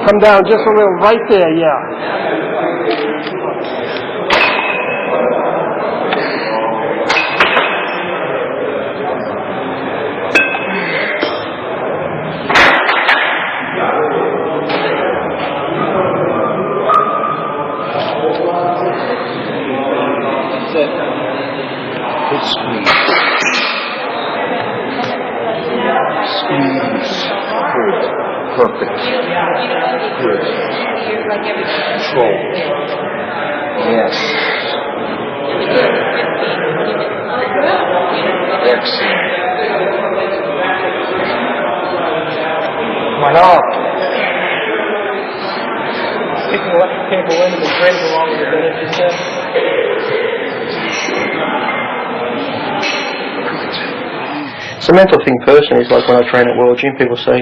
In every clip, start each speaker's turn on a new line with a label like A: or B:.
A: Come down just a little, right there, yeah.
B: Good squeeze. Squeeze. Good. Perfect. Good. Control. Yes. Excellent. Come on.
A: Sticking electric cable in and dragging along with the minute you said.
C: It's a mental thing personally. It's like when I train at World Gym, people say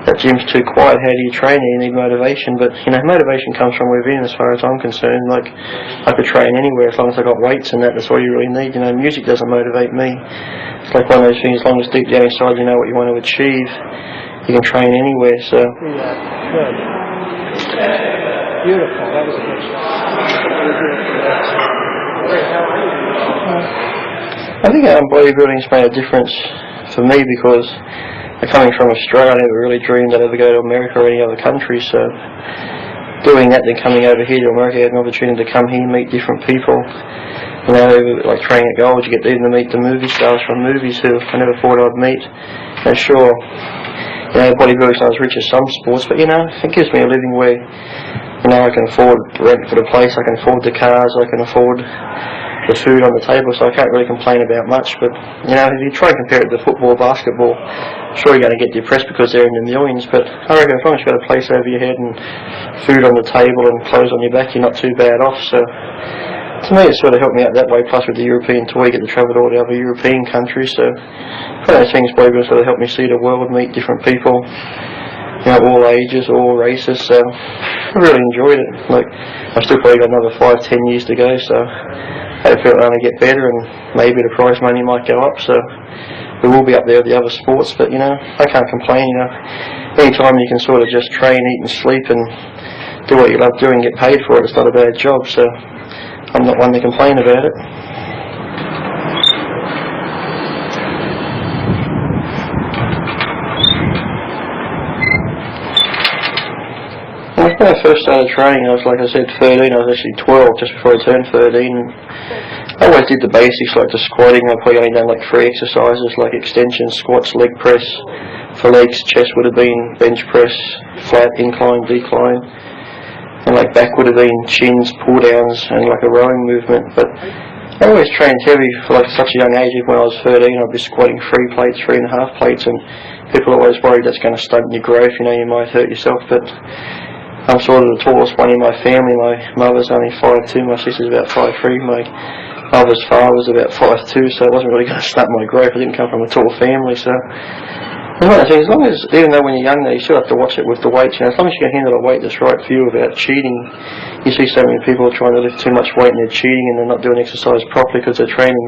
C: that gym's too quiet, how do you train? You need motivation. But, motivation comes from within as far as I'm concerned. Like, I could train anywhere as long as I got weights and that's all you really need. Music doesn't motivate me. It's like one of those things, as long as deep down inside you know what you want to achieve, you can train anywhere, so.
A: Yeah, good. Beautiful, that was a good shot.
C: I think bodybuilding's made a difference for me because coming from Australia, I never really dreamed I'd ever go to America or any other country, so doing that, then coming over here to America, I had an opportunity to come here and meet different people. Like training at Gold, you get even to meet the movie stars from movies who I never thought I'd meet. And sure, bodybuilding's not as rich as some sports, but it gives me a living where I can afford rent for the place, I can afford the cars, I can afford the food on the table, so I can't really complain about much. But if you try and compare it to football, basketball, sure you're going to get depressed because they're in the millions, but I reckon as long as you've got a place over your head and food on the table and clothes on your back, you're not too bad off. So to me it sort of helped me out that way, plus with the European tour you get to travel to all the other European countries, so one of those things probably sort of helped me see the world, meet different people, all ages, all races, so I really enjoyed it. Like, I've still probably got another 5-10 years to go, so hopefully it'll only get better and maybe the prize money might go up, so we will be up there with the other sports, but I can't complain. Any time you can sort of just train, eat and sleep and do what you love doing and get paid for it, it's not a bad job, so I'm not one to complain about it. When I first started training, I was, like I said, 13. I was actually 12 just before I turned 13. I always did the basics like the squatting. I probably only done like 3 exercises like extensions, squats, leg press. For legs, chest would have been bench press, flat, incline, decline. And like back would have been chins, pull downs, and like a rowing movement. But I always trained heavy for like such a young age. Even when I was 13, I'd be squatting 3 plates, 3.5 plates, and people are always worried that's going to stunt your growth. You might hurt yourself, but I'm sort of the tallest one in my family. My mother's only 5'2", my sister's about 5'3", my mother's father's about 5'2", so it wasn't really going to stunt my growth. I didn't come from a tall family, so as long as, even though when you're young, you still have to watch it with the weights. As long as you can handle a weight that's right for you without cheating. You see so many people trying to lift too much weight and they're cheating and they're not doing exercise properly because they're training,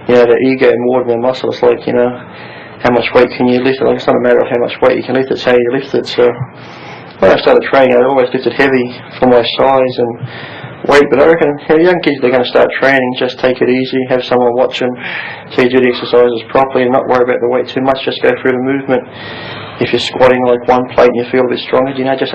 C: their ego more than their muscle. It's like, how much weight can you lift? Like, it's not a matter of how much weight you can lift, it's how you lift it. So when I started training, I always lifted heavy for my size and weight, but I reckon young kids, they're going to start training, just take it easy, have someone watch them, so you do the exercises properly and not worry about the weight too much, just go through the movement. If you're squatting like 1 plate and you feel a bit stronger, just